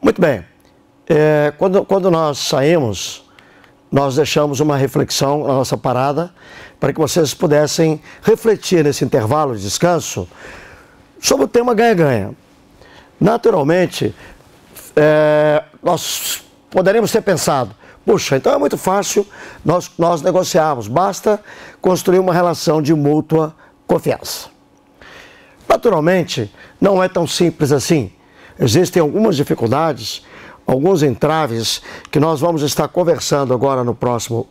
Muito bem, quando nós saímos, nós deixamos uma reflexão na nossa parada para que vocês pudessem refletir nesse intervalo de descanso sobre o tema ganha-ganha. Naturalmente, nós poderíamos ter pensado, puxa, então é muito fácil nós negociarmos, basta construir uma relação de mútua confiança. Naturalmente, não é tão simples assim. Existem algumas dificuldades, alguns entraves que nós vamos estar conversando agora no próximo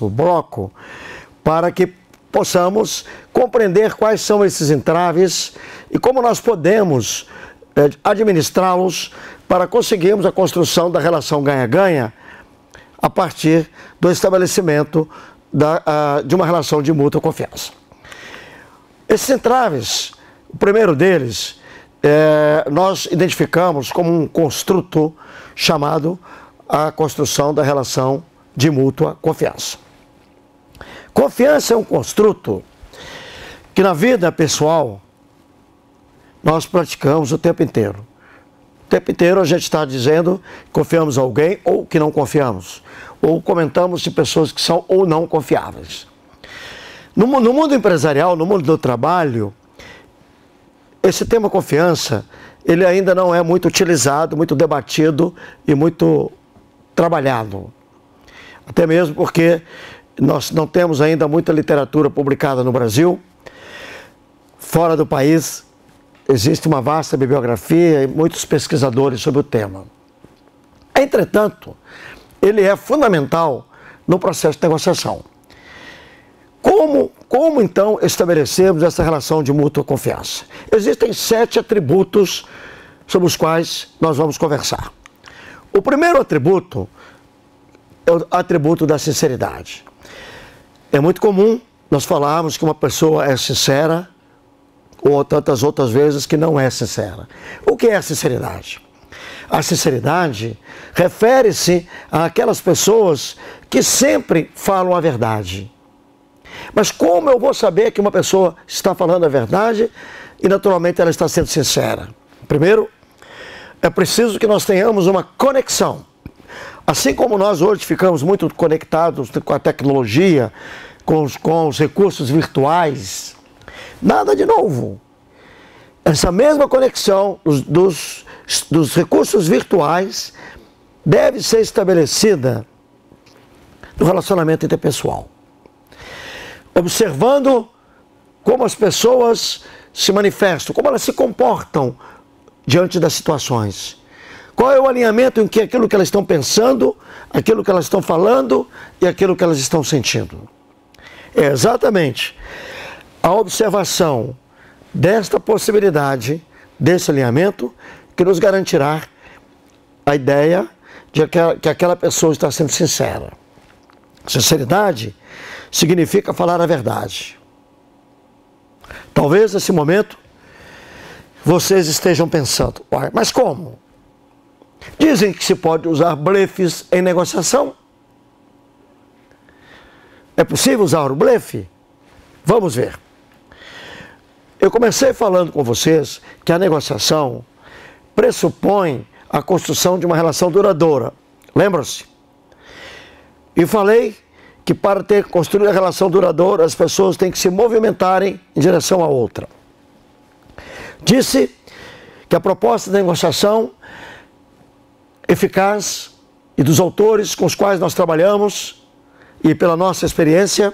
bloco para que possamos compreender quais são esses entraves e como nós podemos administrá-los para conseguirmos a construção da relação ganha-ganha a partir do estabelecimento de uma relação de mútua confiança. Esses entraves, o primeiro deles, nós identificamos como um construto chamado a construção da relação de mútua confiança. Confiança é um construto que na vida pessoal nós praticamos o tempo inteiro. O tempo inteiro a gente está dizendo que confiamos em alguém ou que não confiamos, ou comentamos de pessoas que são ou não confiáveis. No mundo empresarial, no mundo do trabalho, esse tema confiança, ele ainda não é muito utilizado, muito debatido e muito trabalhado. Até mesmo porque nós não temos ainda muita literatura publicada no Brasil. Fora do país, existe uma vasta bibliografia e muitos pesquisadores sobre o tema. Entretanto, ele é fundamental no processo de negociação. Como então estabelecemos essa relação de mútua confiança? Existem 7 atributos sobre os quais nós vamos conversar. O primeiro atributo é o atributo da sinceridade. É muito comum nós falarmos que uma pessoa é sincera ou tantas outras vezes que não é sincera. O que é a sinceridade? A sinceridade refere-se àquelas pessoas que sempre falam a verdade. Mas como eu vou saber que uma pessoa está falando a verdade e naturalmente ela está sendo sincera? Primeiro, é preciso que nós tenhamos uma conexão. Assim como nós hoje ficamos muito conectados com a tecnologia, com os recursos virtuais, nada de novo. Essa mesma conexão dos recursos virtuais deve ser estabelecida no relacionamento interpessoal. Observando como as pessoas se manifestam, como elas se comportam diante das situações. Qual é o alinhamento em que aquilo que elas estão pensando, aquilo que elas estão falando e aquilo que elas estão sentindo. É exatamente a observação desta possibilidade, desse alinhamento, que nos garantirá a ideia de que aquela pessoa está sendo sincera. Sinceridade significa falar a verdade. Talvez nesse momento vocês estejam pensando, mas como? Dizem que se pode usar blefes em negociação. É possível usar o blefe? Vamos ver. Eu comecei falando com vocês que a negociação pressupõe a construção de uma relação duradoura. Lembram-se? E falei que para construir a relação duradoura, as pessoas têm que se movimentarem em direção à outra. Disse que a proposta de negociação eficaz e dos autores com os quais nós trabalhamos e pela nossa experiência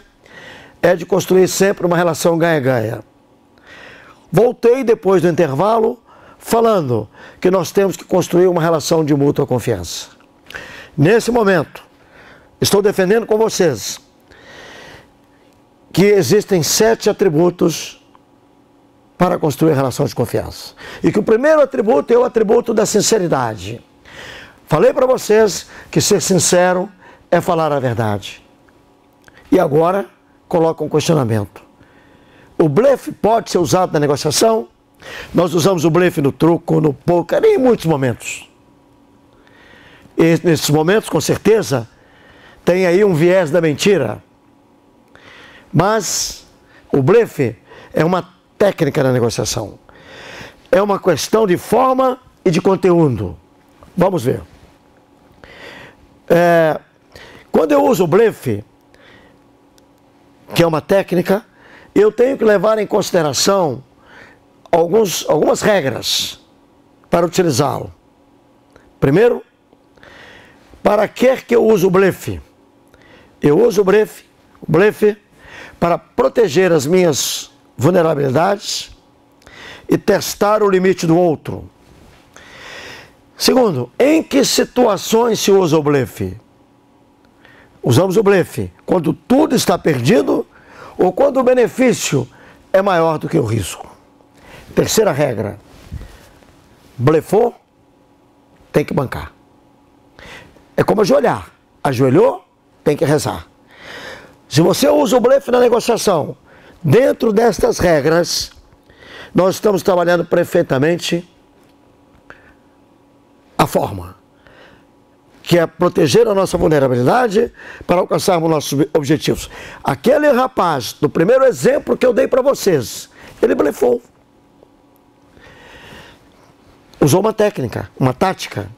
é de construir sempre uma relação ganha-ganha. Voltei depois do intervalo falando que nós temos que construir uma relação de mútua confiança. Nesse momento, estou defendendo com vocês que existem 7 atributos para construir relação de confiança. E que o primeiro atributo é o atributo da sinceridade. Falei para vocês que ser sincero é falar a verdade. E agora, coloco um questionamento. O blefe pode ser usado na negociação? Nós usamos o blefe no truco, no poker, em muitos momentos. E nesses momentos, com certeza, tem aí um viés da mentira. Mas O blefe é uma técnica na negociação. É uma questão de forma e de conteúdo. Vamos ver. Quando eu uso o blefe, que é uma técnica, eu tenho que levar em consideração algumas regras para utilizá-lo. Primeiro, para que eu uso o blefe? Eu uso o blefe para proteger as minhas vulnerabilidades e testar o limite do outro. Segundo, em que situações se usa o blefe? Usamos o blefe quando tudo está perdido ou quando o benefício é maior do que o risco. Terceira regra, blefou, tem que bancar. É como ajoelhar. Ajoelhou, tem que rezar. Se você usa o blefe na negociação, dentro destas regras, nós estamos trabalhando perfeitamente a forma, que é proteger a nossa vulnerabilidade para alcançarmos nossos objetivos. Aquele rapaz, do primeiro exemplo que eu dei para vocês, ele blefou. Usou uma técnica, uma tática.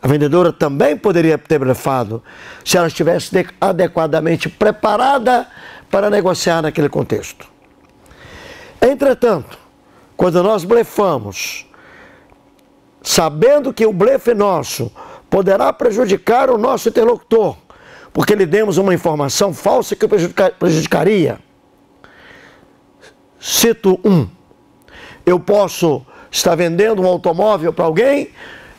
A vendedora também poderia ter blefado se ela estivesse adequadamente preparada para negociar naquele contexto. Entretanto, quando nós blefamos, sabendo que o blefe nosso poderá prejudicar o nosso interlocutor, porque lhe demos uma informação falsa que prejudicaria. Cito um. Eu posso estar vendendo um automóvel para alguém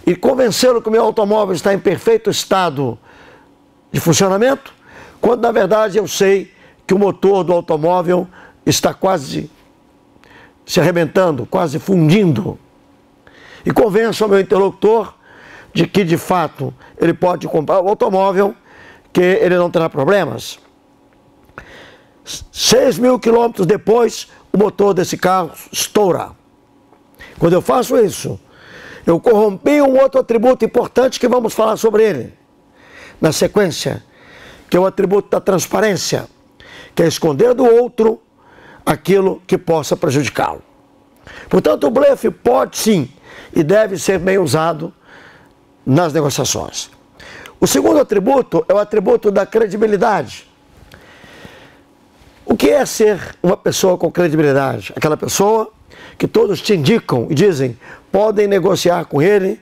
e convencê-lo que o meu automóvel está em perfeito estado de funcionamento, quando na verdade eu sei que o motor do automóvel está quase se arrebentando, quase fundindo. E convenço o meu interlocutor de que de fato ele pode comprar o automóvel, que ele não terá problemas. 6.000 quilômetros depois, o motor desse carro estoura. Quando eu faço isso, eu corrompi um outro atributo importante que vamos falar sobre ele na sequência, que é o atributo da transparência, que é esconder do outro aquilo que possa prejudicá-lo. Portanto, o blefe pode sim e deve ser bem usado nas negociações. O segundo atributo é o atributo da credibilidade. O que é ser uma pessoa com credibilidade? Aquela pessoa que todos te indicam e dizem, podem negociar com ele,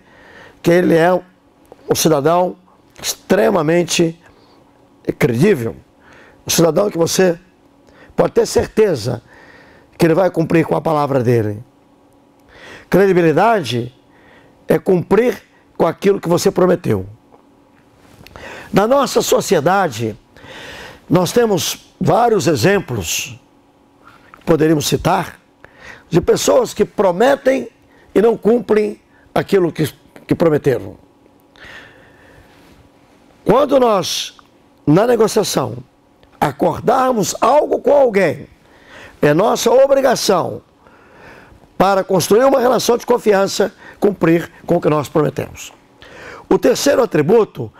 que ele é um cidadão extremamente credível. Um cidadão que você pode ter certeza que ele vai cumprir com a palavra dele. Credibilidade é cumprir com aquilo que você prometeu. Na nossa sociedade, nós temos vários exemplos, poderíamos citar, de pessoas que prometem e não cumprem aquilo que prometeram. Quando nós, na negociação, acordarmos algo com alguém, é nossa obrigação, para construir uma relação de confiança, cumprir com o que nós prometemos. O terceiro atributo,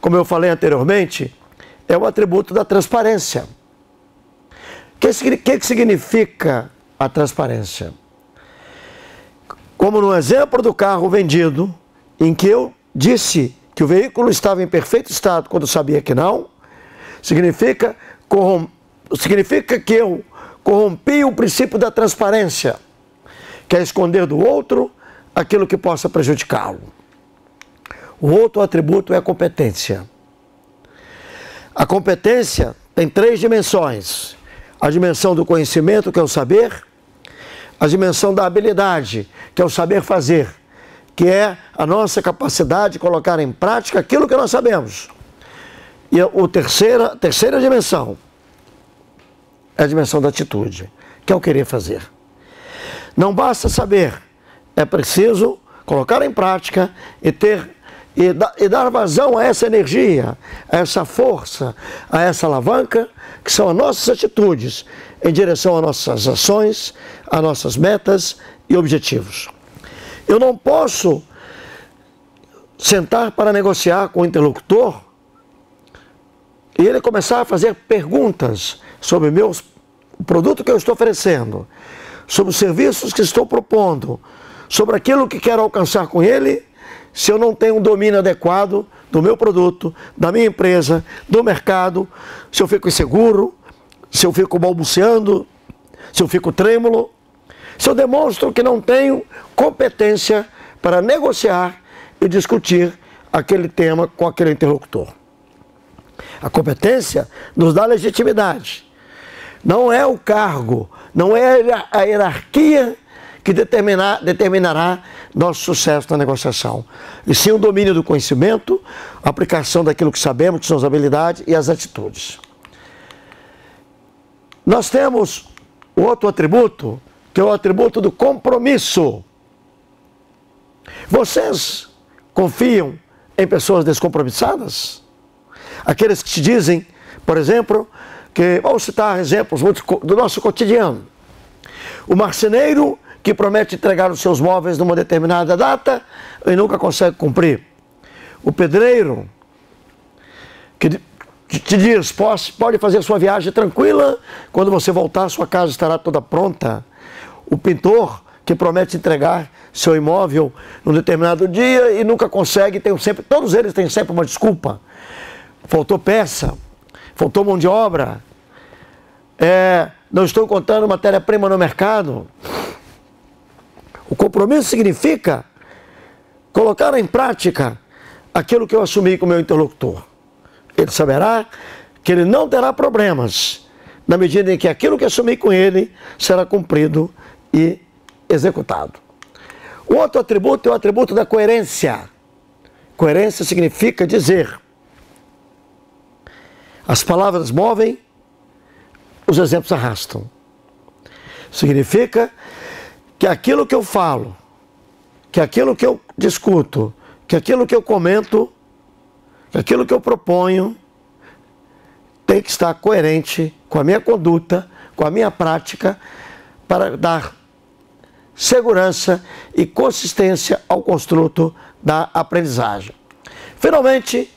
como eu falei anteriormente, é o atributo da transparência. O que significa a transparência? Como no exemplo do carro vendido, em que eu disse que o veículo estava em perfeito estado quando sabia que não, significa que eu corrompi o princípio da transparência, que é esconder do outro aquilo que possa prejudicá-lo. O outro atributo é a competência. A competência tem 3 dimensões. A dimensão do conhecimento, que é o saber, a dimensão da habilidade, que é o saber fazer, que é a nossa capacidade de colocar em prática aquilo que nós sabemos. E a terceira dimensão é a dimensão da atitude, que é o querer fazer. Não basta saber, é preciso colocar em prática e dar vazão a essa energia, a essa força, a essa alavanca, que são as nossas atitudes em direção às nossas ações, às nossas metas e objetivos. Eu não posso sentar para negociar com o interlocutor e ele começar a fazer perguntas sobre o produto que eu estou oferecendo, sobre os serviços que estou propondo, sobre aquilo que quero alcançar com ele, se eu não tenho um domínio adequado do meu produto, da minha empresa, do mercado, se eu fico inseguro, se eu fico balbuciando, se eu fico trêmulo, se eu demonstro que não tenho competência para negociar e discutir aquele tema com aquele interlocutor. A competência nos dá legitimidade. Não é o cargo, não é a hierarquia que determinará nosso sucesso na negociação. E sim o domínio do conhecimento, a aplicação daquilo que sabemos, que são as habilidades e as atitudes. Nós temos o outro atributo, que é o atributo do compromisso. Vocês confiam em pessoas descompromissadas? Aqueles que te dizem, por exemplo, que, vamos citar exemplos do nosso cotidiano. O marceneiro que promete entregar os seus móveis numa determinada data e nunca consegue cumprir. O pedreiro que te diz, pode fazer sua viagem tranquila, quando você voltar sua casa estará toda pronta. O pintor que promete entregar seu imóvel num determinado dia e nunca consegue, todos eles têm sempre uma desculpa. Faltou peça, faltou mão de obra, não estou encontrando matéria-prima no mercado. O compromisso significa colocar em prática aquilo que eu assumi com o meu interlocutor. Ele saberá que ele não terá problemas na medida em que aquilo que assumi com ele será cumprido e executado. O outro atributo é o atributo da coerência. Coerência significa dizer: as palavras movem, os exemplos arrastam. Significa que aquilo que eu falo, que aquilo que eu discuto, que aquilo que eu comento, que aquilo que eu proponho, tem que estar coerente com a minha conduta, com a minha prática, para dar segurança e consistência ao construto da aprendizagem. Finalmente,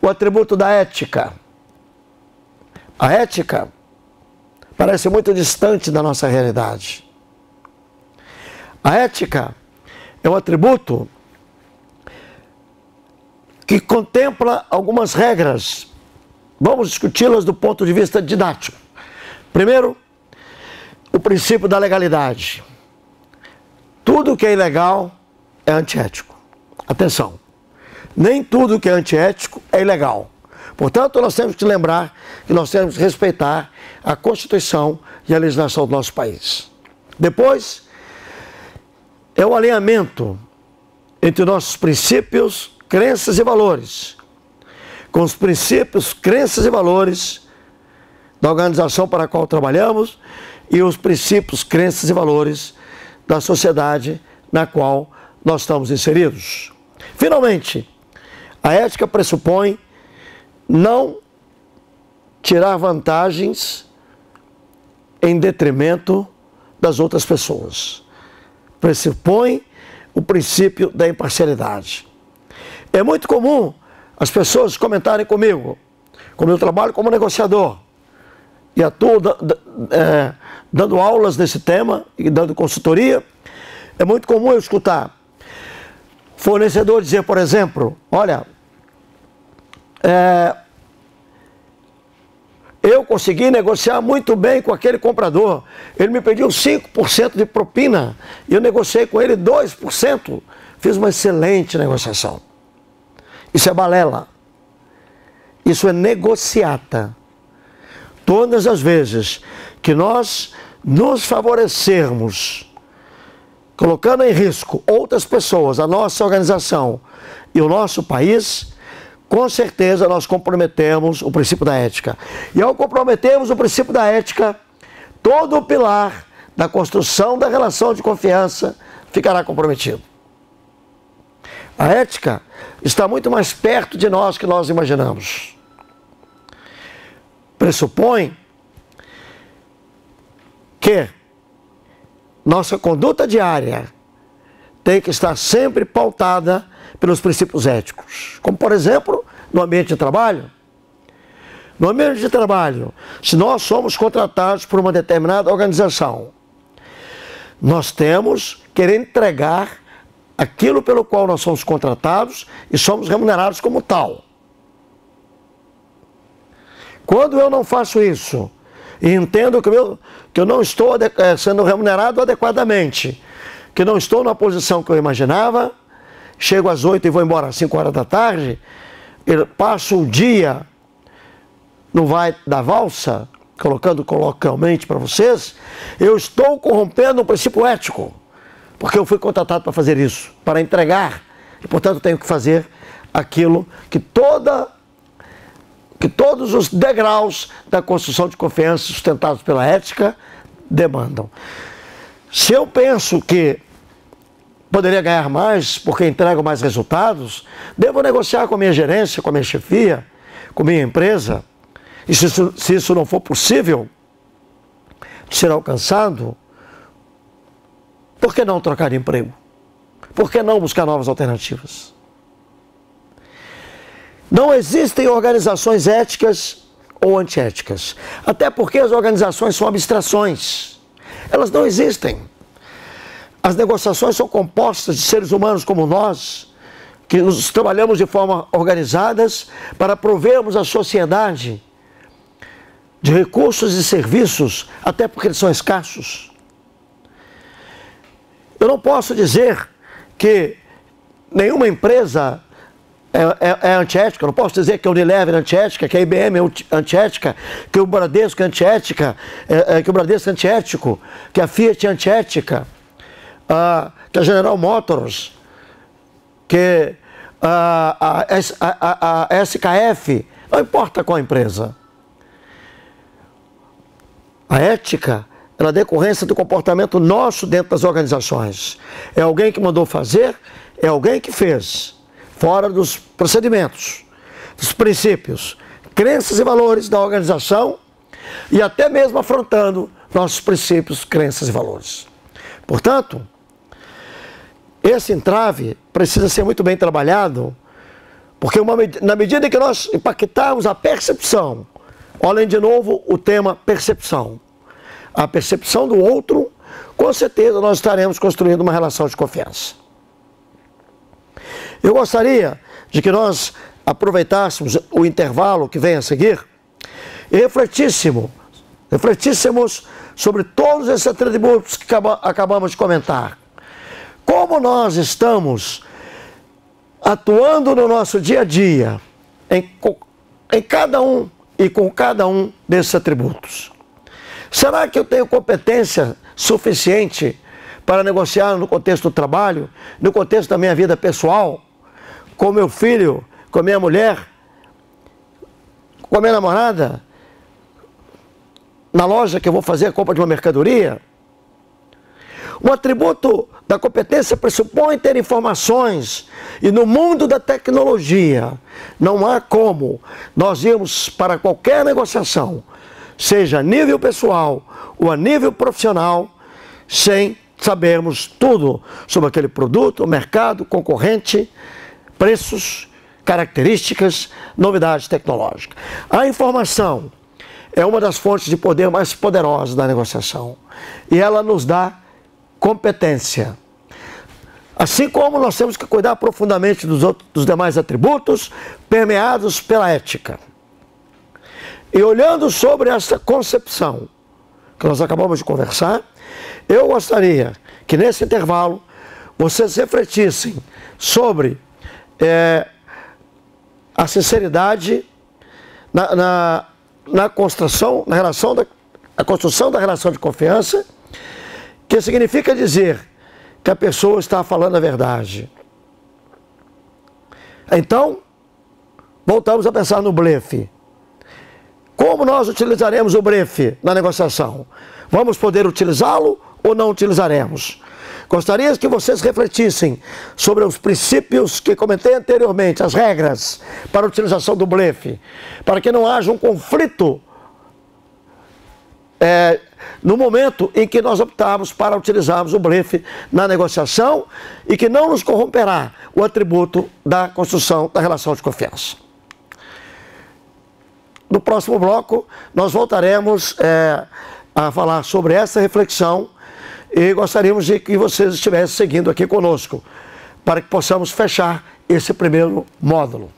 o atributo da ética. A ética parece muito distante da nossa realidade. A ética é um atributo que contempla algumas regras. Vamos discuti-las do ponto de vista didático. Primeiro, o princípio da legalidade. Tudo que é ilegal é antiético. Atenção, nem tudo que é antiético é ilegal. Portanto, nós temos que lembrar que nós temos que respeitar a Constituição e a legislação do nosso país. Depois, é o alinhamento entre nossos princípios, crenças e valores, com os princípios, crenças e valores da organização para a qual trabalhamos e os princípios, crenças e valores da sociedade na qual nós estamos inseridos. Finalmente, a ética pressupõe não tirar vantagens em detrimento das outras pessoas. Pressupõe o princípio da imparcialidade. É muito comum as pessoas comentarem comigo, como eu trabalho como negociador e atuo dando aulas nesse tema e dando consultoria, é muito comum eu escutar fornecedor dizer, por exemplo, olha, eu consegui negociar muito bem com aquele comprador. Ele me pediu 5% de propina e eu negociei com ele 2%. Fiz uma excelente negociação. Isso é balela. Isso é negociata. Todas as vezes que nós nos favorecermos, colocando em risco outras pessoas, a nossa organização e o nosso país, com certeza nós comprometemos o princípio da ética. E ao comprometermos o princípio da ética, todo o pilar da construção da relação de confiança ficará comprometido. A ética está muito mais perto de nós que nós imaginamos. Pressupõe que nossa conduta diária tem que estar sempre pautada pelos princípios éticos. Como, por exemplo, no ambiente de trabalho, No ambiente de trabalho, se nós somos contratados por uma determinada organização, nós temos que querer entregar aquilo pelo qual nós somos contratados e somos remunerados como tal. Quando eu não faço isso e entendo que eu não estou sendo remunerado adequadamente, que não estou na posição que eu imaginava, chego às 8 e vou embora às 5 horas da tarde, eu passo o dia no vai da valsa, colocando coloquialmente para vocês, eu estou corrompendo um princípio ético, porque eu fui contratado para fazer isso, para entregar, e portanto tenho que fazer aquilo que todos os degraus da construção de confiança sustentados pela ética demandam. Se eu penso que poderia ganhar mais porque entrego mais resultados, devo negociar com a minha gerência, com a minha chefia, com a minha empresa. E se isso não for possível de ser alcançado, por que não trocar de emprego? Por que não buscar novas alternativas? Não existem organizações éticas ou antiéticas, até porque as organizações são abstrações. Elas não existem. As negociações são compostas de seres humanos como nós, que nos trabalhamos de forma organizadas para provermos à sociedade de recursos e serviços, até porque eles são escassos. Eu não posso dizer que nenhuma empresa é antiética, eu não posso dizer que a Unilever é antiética, que a IBM é antiética, que o Bradesco é antiética, que o Bradesco é antiético, que a Fiat é antiética, que a General Motors, que a SKF, não importa qual empresa. A ética, ela é decorrência do comportamento nosso dentro das organizações. É alguém que mandou fazer, é alguém que fez, fora dos procedimentos, dos princípios, crenças e valores da organização e até mesmo afrontando nossos princípios, crenças e valores. Portanto, esse entrave precisa ser muito bem trabalhado, porque na medida em que nós impactarmos a percepção, olhem de novo o tema percepção, a percepção do outro, com certeza nós estaremos construindo uma relação de confiança. Eu gostaria de que nós aproveitássemos o intervalo que vem a seguir e refletíssemos sobre todos esses atributos que acabamos de comentar. Como nós estamos atuando no nosso dia a dia em cada um e com cada um desses atributos? Será que eu tenho competência suficiente para negociar no contexto do trabalho, no contexto da minha vida pessoal, com meu filho, com a minha mulher, com a minha namorada, na loja que eu vou fazer a compra de uma mercadoria? Um atributo da competência pressupõe ter informações, e no mundo da tecnologia não há como nós irmos para qualquer negociação, seja a nível pessoal ou a nível profissional, sem sabermos tudo sobre aquele produto, mercado, concorrente, preços, características, novidades tecnológicas. A informação é uma das fontes de poder mais poderosas da negociação e ela nos dá competência. Assim como nós temos que cuidar profundamente dos demais atributos permeados pela ética. E olhando sobre essa concepção que nós acabamos de conversar, eu gostaria que nesse intervalo vocês refletissem sobre a sinceridade na construção da relação de confiança, que significa dizer que a pessoa está falando a verdade. Então, voltamos a pensar no blefe. Como nós utilizaremos o blefe na negociação? Vamos poder utilizá-lo ou não utilizaremos? Gostaria que vocês refletissem sobre os princípios que comentei anteriormente, as regras para a utilização do blefe, para que não haja um conflito no momento em que nós optarmos para utilizarmos o blefe na negociação e que não nos corromperá o atributo da construção da relação de confiança. no próximo bloco, nós voltaremos a falar sobre essa reflexão e gostaríamos de que vocês estivessem seguindo aqui conosco, para que possamos fechar esse primeiro módulo.